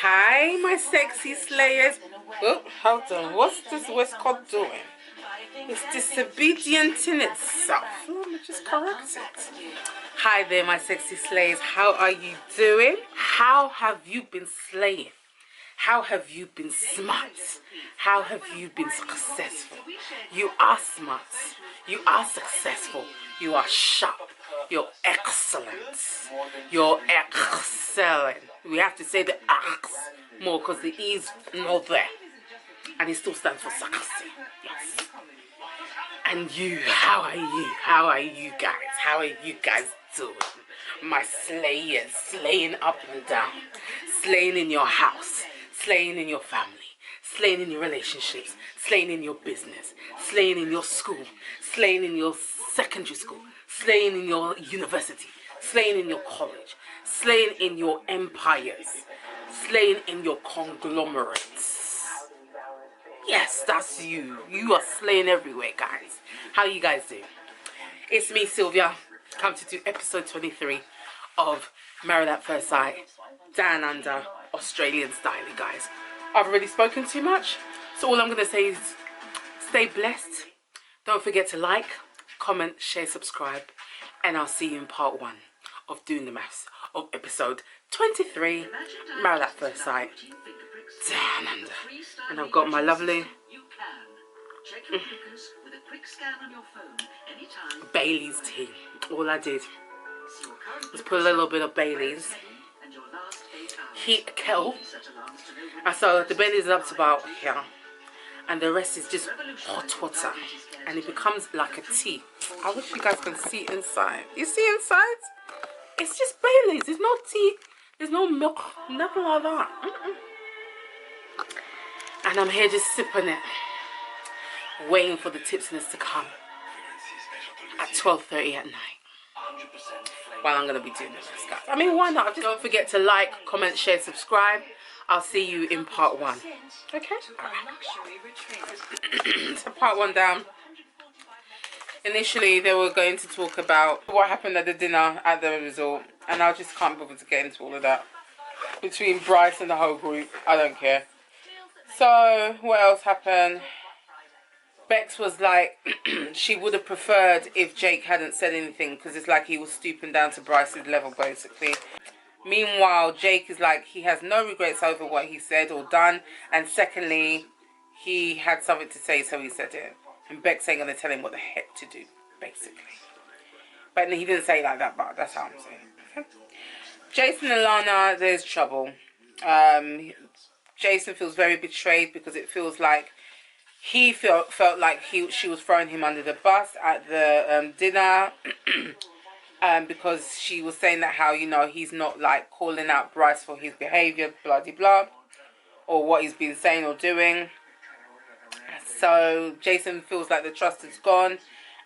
Hi, my sexy slayers. Oh, hold on. What's this West Cod doing? It's disobedient in itself. Let me just correct it. Hi there, my sexy slayers. How are you doing? How have you been slaying? How have you been smart? How have you been successful? You are smart. You are successful. You are sharp. You're excellent. You're excelling. We have to say the X more because the E's not there. And it still stands for success. Yes. And you, how are you? How are you guys? How are you guys doing? My slayers, slaying up and down. Slaying in your house. Slaying in your family. Slaying in your relationships. Slaying in your business. Slaying in your school. Slaying in your secondary school. Slaying in your university. Slaying in your college. Slaying in your empires. Slaying in your conglomerates. Yes, that's you. You are slaying everywhere, guys. How you guys doing? It's me, Sylvia. Come to do episode 23 of Married at First Sight. Down under, Australian style, guys. I've already spoken too much. So all I'm going to say is stay blessed. Don't forget to like, comment, share, subscribe. And I'll see you in part 1 of doing the maths of episode 23, Married at First Sight. Down under. And I've got my lovely Bailey's tea. All I did was put a little bit of Bailey's, heat a kettle, and so the Bailey's is up to about here, and the rest is just hot water, and it becomes like a tea. I wish you guys can see inside. You see inside? It's just Bailey's. There's no tea. There's no milk. Nothing like that. And I'm here just sipping it, waiting for the tipsiness to come at 12:30 at night. While I'm going to be doing this, guys. I mean, why not? Just don't forget to like, comment, share, subscribe. I'll see you in part 1. Okay? Right. So part 1 down. Initially, they were going to talk about what happened at the dinner at the resort. And I just can't bother to get into all of that. Between Bryce and the whole group. I don't care. So, what else happened? Bex was like, she would have preferred if Jake hadn't said anything, because it's like he was stooping down to Bryce's level, basically. Meanwhile, Jake is like, he has no regrets over what he said or done. And secondly, he had something to say, so he said it. And Bex ain't going to tell him what the heck to do, basically. But he didn't say it like that, but that's how I'm saying. Okay? Jason and Lana, there's trouble. Jason feels very betrayed because it feels like he felt like she was throwing him under the bus at the dinner. Because she was saying that how, you know, he's not like calling out Bryce for his behaviour, blah de blah, or what he's been saying or doing. So Jason feels like the trust is gone,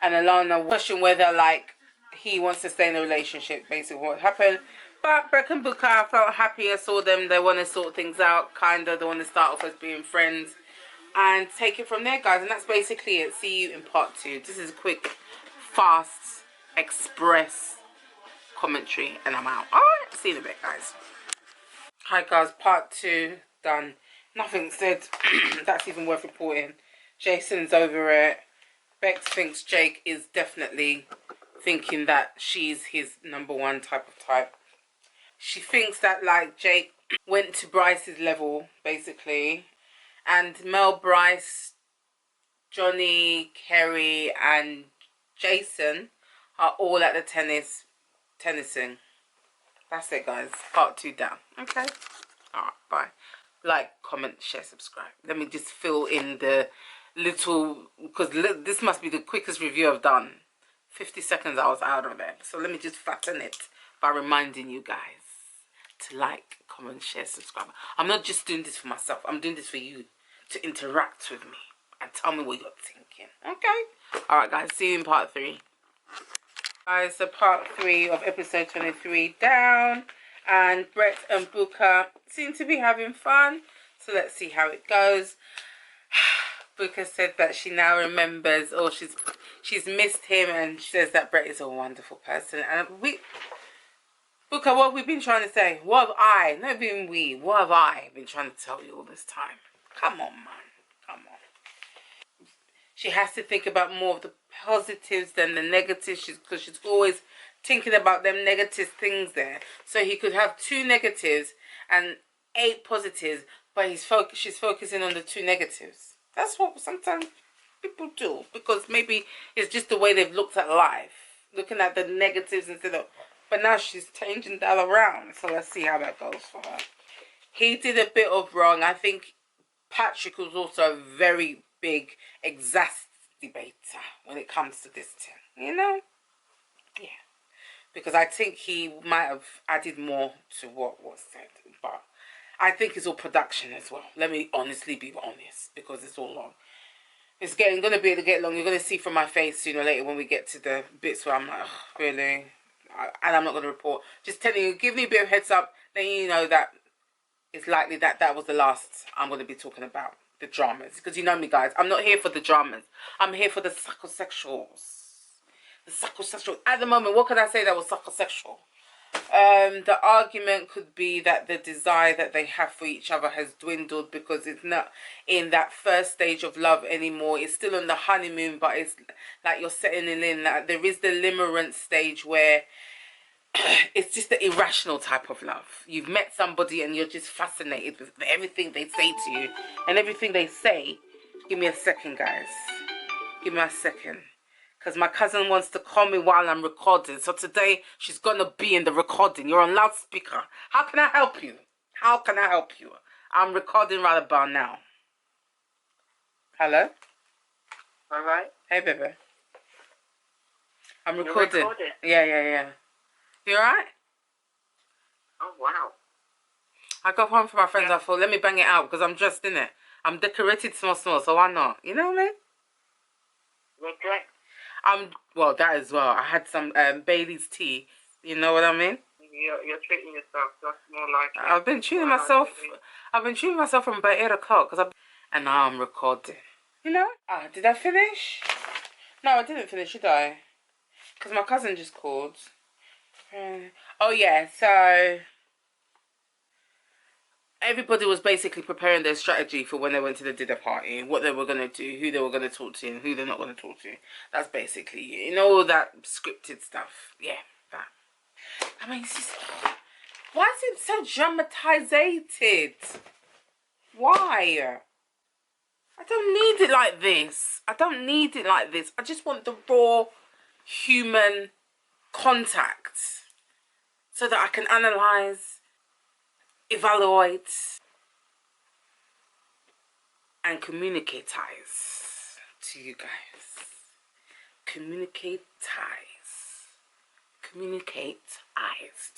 and Alana questioned whether like he wants to stay in a relationship, basically what happened. But Beck and Booker, I felt happy. I saw them. They want to sort things out, kinda. They want to start off as being friends and take it from there, guys. And that's basically it. See you in part 2. This is a quick, fast, express commentary, and I'm out. Alright, see you in a bit, guys. Hi guys, part 2 done. Nothing said that's even worth reporting. Jason's over it. Bex thinks Jake is definitely thinking that she's his #1 type. She thinks that like Jake went to Bryce's level, basically, and Mel, Bryce, Johnny, Kerry and Jason are all at the tennising. That's it, guys. Part 2 down. Okay. Alright, bye. Like, comment, share, subscribe. Let me just fill in the little, because this must be the quickest review I've done. 50 seconds I was out of there. So let me just fatten it by reminding you guys to like, comment, share, subscribe. I'm not just doing this for myself. I'm doing this for you to interact with me and tell me what you're thinking. Okay? Alright, guys. See you in part 3. Guys, so part 3 of episode 23 down, and Brett and Booker seem to be having fun, so let's see how it goes. Booker said that she now remembers, or she's missed him, and she says that Brett is a wonderful person, and Look at what we've been trying to say. What have I, not even we, what have I been trying to tell you all this time? Come on, man. Come on. She has to think about more of the positives than the negatives, because she's always thinking about them negative things there. So he could have 2 negatives and 8 positives, but she's focusing on the 2 negatives. That's what sometimes people do, because maybe it's just the way they've looked at life, looking at the negatives instead of. But now she's changing that around, so let's see how that goes for her. He did a bit of wrong. I think Patrick was also a very big exacerbator when it comes to this thing, you know? Yeah. Because I think he might have added more to what was said. But I think it's all production as well. Let me honestly be honest, because it's all long. It's going to be able to get long. You're going to see from my face sooner or later when we get to the bits where I'm like, oh, really? And I'm not going to report. Just telling you, give me a bit of heads up, letting you know that it's likely that that was the last I'm going to be talking about. The dramas. Because you know me, guys. I'm not here for the dramas. I'm here for the psychosexuals. The psychosexual. At the moment, what could I say that was psychosexual? The argument could be that the desire that they have for each other has dwindled, because it's not in that first stage of love anymore. It's still on the honeymoon, but it's like you're settling in. That there is the limerence stage where it's just the irrational type of love. You've met somebody and you're just fascinated with everything they say to you and everything they say. Give me a second, guys. Give me a second. Because my cousin wants to call me while I'm recording. So today, she's going to be in the recording. You're on loudspeaker. How can I help you? How can I help you? I'm recording right about now. Hello? All right. Hey, baby. I'm recording. You're recording? Yeah. You alright? Oh, wow. I got home from my friends. I thought, let me bang it out because I'm dressed in it. I'm decorated small, so why not? You know what I mean? You're dressed. Well, that as well. I had some Bailey's tea. You know what I mean? You're treating yourself. That's more like it. I've been treating myself. I've been treating myself from about 8 o'clock and now I'm recording. You know? Did I finish? No, I didn't finish, did I? Because my cousin just called. Oh yeah, so everybody was basically preparing their strategy for when they went to the dinner party, what they were going to do, who they were going to talk to and who they're not going to talk to. That's basically it. You know, all that scripted stuff. Yeah, that. I mean, it's just, why is it so dramatized? Why? I don't need it like this. I don't need it like this. I just want the raw human contact so that I can analyze, evaluate and communicate to you guys. Communicate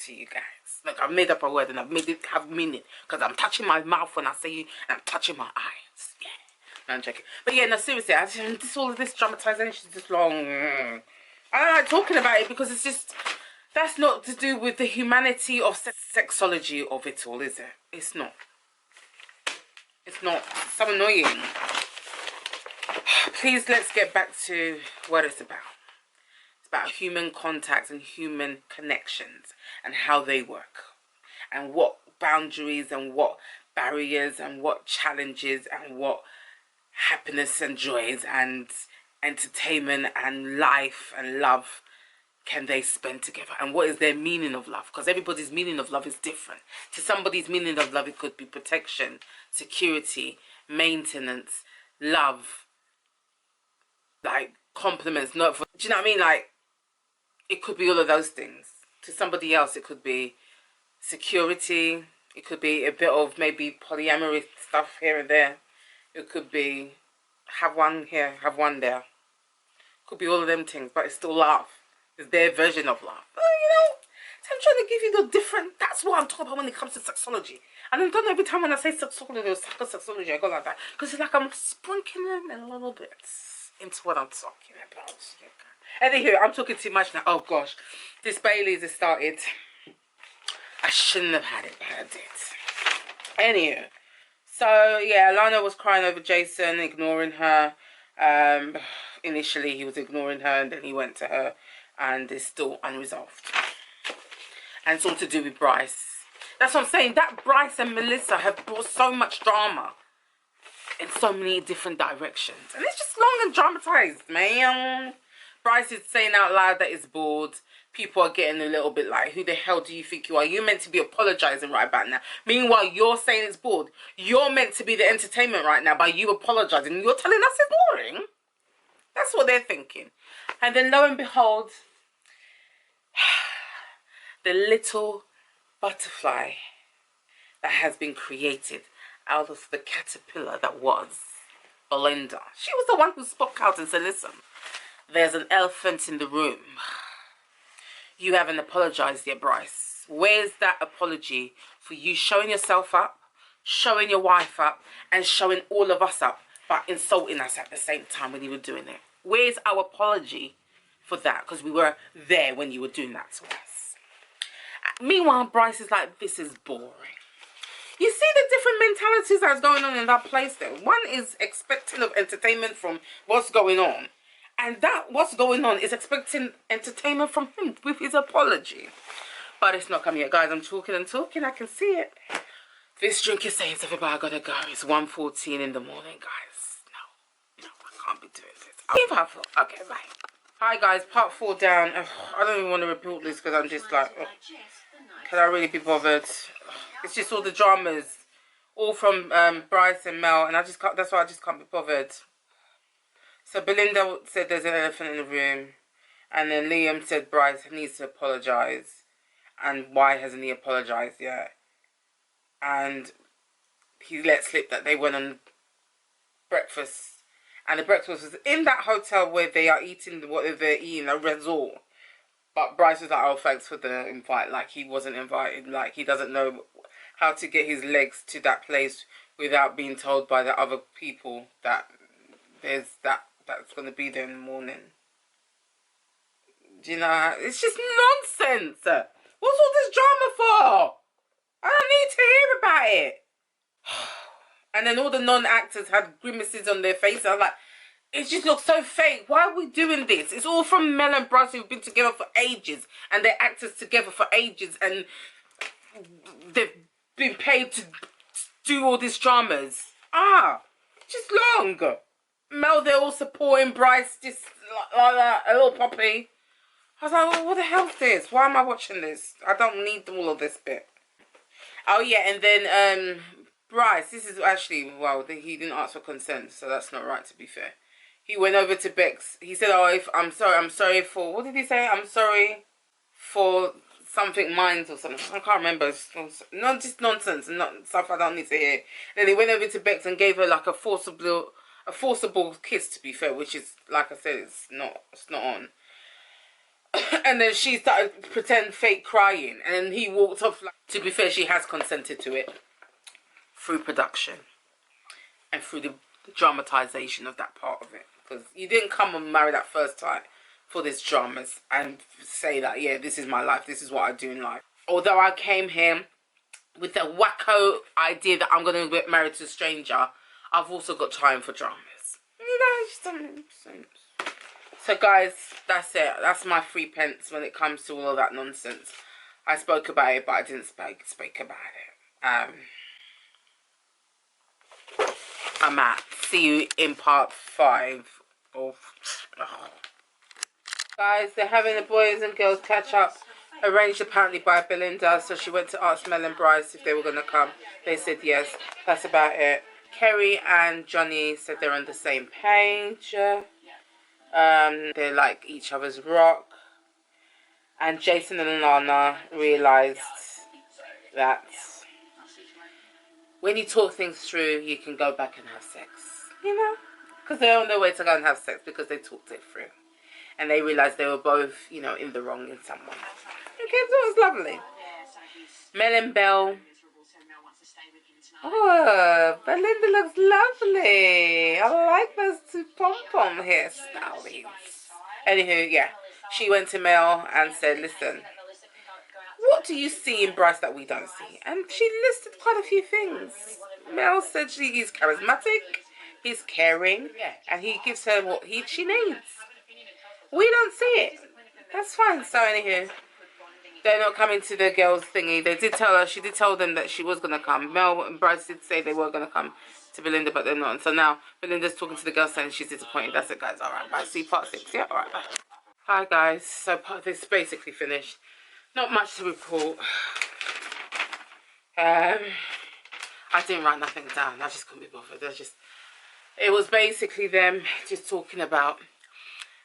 to you guys. Look, I've made up a word and I've made it have meaning because I'm touching my mouth when I say it and I'm touching my eyes. Yeah. No, I'm joking. But yeah, no, seriously, all of this dramatization is just long. I don't like talking about it because it's just, that's not to do with the humanity of sexology of it all, is it? It's not. It's not. It's so annoying. Please, let's get back to what it's about. It's about human contacts and human connections and how they work. And what boundaries and what barriers and what challenges and what happiness and joys and entertainment and life and love can they spend together, and what is their meaning of love? Because everybody's meaning of love is different. To somebody's meaning of love, it could be protection, security, maintenance, love, like compliments, not for, do you know what I mean? Like, it could be all of those things. To somebody else, it could be security, it could be a bit of maybe polyamorous stuff here and there. It could be have one here, have one there. Could be all of them things, but it's still love. It's their version of love. You know, so I'm trying to give you the different, that's what I'm talking about when it comes to sexology. And I don't know, every time when I say sexology or psychosexology, I go like that. Because it's like I'm sprinkling a little bit into what I'm talking about. Anywho, I'm talking too much now. Oh gosh, this Bailey's has started. I shouldn't have had it, but I did. Anywho, so yeah, Lana was crying over Jason, ignoring her. Initially he was ignoring her and then he went to her and it's still unresolved. and it's all to do with Bryce. That's what I'm saying. That Bryce and Melissa have brought so much drama in so many different directions, and it's just long and dramatized, man. Bryce is saying out loud that he's bored. People are getting a little bit like, who the hell do you think you are? You're meant to be apologizing right about now. Meanwhile, you're saying it's bored. You're meant to be the entertainment right now by you apologizing. You're telling us it's boring. That's what they're thinking. And then lo and behold, the little butterfly that has been created out of the caterpillar that was Belinda. She was the one who spoke out and said, listen, there's an elephant in the room. You haven't apologized yet, Bryce. Where's that apology for you showing yourself up, showing your wife up, and showing all of us up, but insulting us at the same time when you were doing it? Where's our apology for that? Because we were there when you were doing that to us. Meanwhile, Bryce is like, this is boring. You see the different mentalities that's going on in that place there. One is expecting of entertainment from what's going on. And that what's going on is expecting entertainment from him with his apology. But it's not coming yet, guys. I'm talking and talking. I can see it. This drink is saying, everybody gotta go. It's 1:14 in the morning, guys. No, I can't be doing this. I'll give her for. Okay, bye. Hi, guys. Part 4 down. Ugh, I don't even want to report this because I'm just like, can I really be bothered? It's just all the dramas, all from Bryce and Mel, and I just can't. That's why I just can't be bothered. So Belinda said there's an elephant in the room, and then Liam said Bryce needs to apologise, and why hasn't he apologised yet? And he let slip that they went on breakfast, and the breakfast was in that hotel where they are eating what they're eating, a resort. But Bryce was like, oh, thanks for the invite, like he wasn't invited, like he doesn't know how to get his legs to that place without being told by the other people that there's that's going to be there in the morning. Do you know? It's just nonsense. What's all this drama for? I don't need to hear about it. And then all the non-actors had grimaces on their faces. I'm like, it just looks so fake. Why are we doing this? It's all from Mel and Bryce who've been together for ages. And they're actors together for ages. And they've been paid to do all these dramas. Just long. Mel, they're all supporting Bryce, just like that, a little puppy. I was like, well, what the hell is this? Why am I watching this? I don't need all of this bit. Oh, yeah, and then Bryce, this is actually, well, he didn't ask for consent, so that's not right, to be fair. He went over to Bex. He said, oh, I'm sorry for, what did he say? I'm sorry for something minds or something. I can't remember. It's not just nonsense and not stuff I don't need to hear. Then he went over to Bex and gave her like a forcible kiss, to be fair, which is, like I said, it's not on. And then she started to pretend fake crying, and then he walked off. Like, to be fair, she has consented to it through production and through the dramatization of that part of it, because you didn't come and marry that first time for this dramas and say that, yeah, this is my life, this is what I do in life. Although I came here with the wacko idea that I'm going to get married to a stranger, I've also got time for dramas. You know, it just doesn't make sense. So guys, that's it. That's my 3 pence when it comes to all of that nonsense. I spoke about it, but I didn't speak about it. I'm out. See you in part 5 of... Guys, they're having the boys and girls catch up. Arranged apparently by Belinda, so she went to ask Mel and Bryce if they were going to come. They said yes. That's about it. Kerry and Johnny said they're on the same page. They like each other's rock. And Jason and Lana realised that when you talk things through, you can go back and have sex. You know? Because they're on their way to go and have sex because they talked it through. And they realised they were both, you know, in the wrong in some way. Okay, so it was lovely. Mel and Belle. Oh, Belinda looks lovely. I like those 2 pom-pom hairstyles. Anywho, yeah. She went to Mel and said, listen, what do you see in Bryce that we don't see? And she listed quite a few things. Mel said he's charismatic, he's caring, and he gives her what she needs. We don't see it. That's fine. So anywho, They're not coming to the girls' thingy. They did tell her, she did tell them that she was going to come. Mel and Bryce did say they were going to come to Belinda, but they're not. And so now Belinda's talking to the girls saying she's disappointed. That's it, guys. Alright, bye. See part 6. Yeah, alright, bye. Hi, guys. So part of this is basically finished. Not much to report. I didn't write nothing down. I just couldn't be bothered. It was basically them just talking about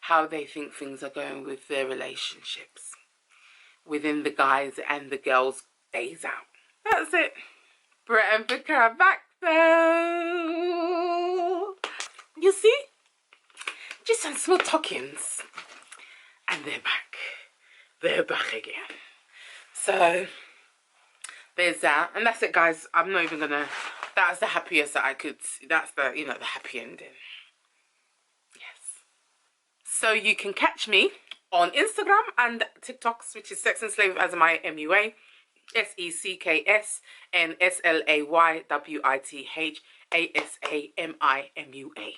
how they think things are going with their relationships within the guys and the girls' days out. That's it. Brett and Vicar are back though. You see? Just some small talkings. And they're back. They're back again. So there's that. And that's it, guys. I'm not even gonna, that's the happiest that I could, that's the, you know, the happy ending. Yes. So you can catch me on Instagram and TikToks, which is Sex and Slave as my MUA. SECKS and SLAYWITHASAMIMUA.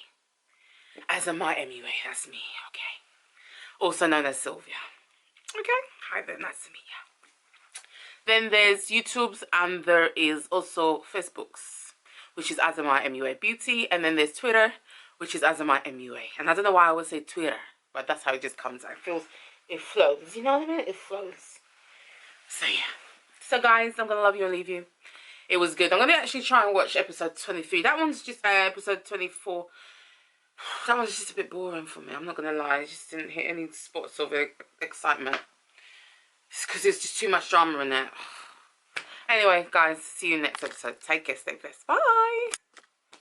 As a my MUA, that's me, okay. Also known as Sylvia. Okay, hi there, nice to meet you. Then there's YouTube's and there is also Facebook's, which is Azamai MUA Beauty, and then there's Twitter, which is Azamai MUA. And I don't know why I would say Twitter, but that's how it just comes out. It flows, you know what I mean? It flows. So yeah. So guys, I'm gonna love you and leave you. It was good. I'm gonna actually try and watch episode 23. That one's just episode 24. That one's just a bit boring for me. I'm not gonna lie. I just didn't hit any spots of excitement. It's because there's just too much drama in there. Anyway, guys, see you next episode. Take care, stay blessed. Bye.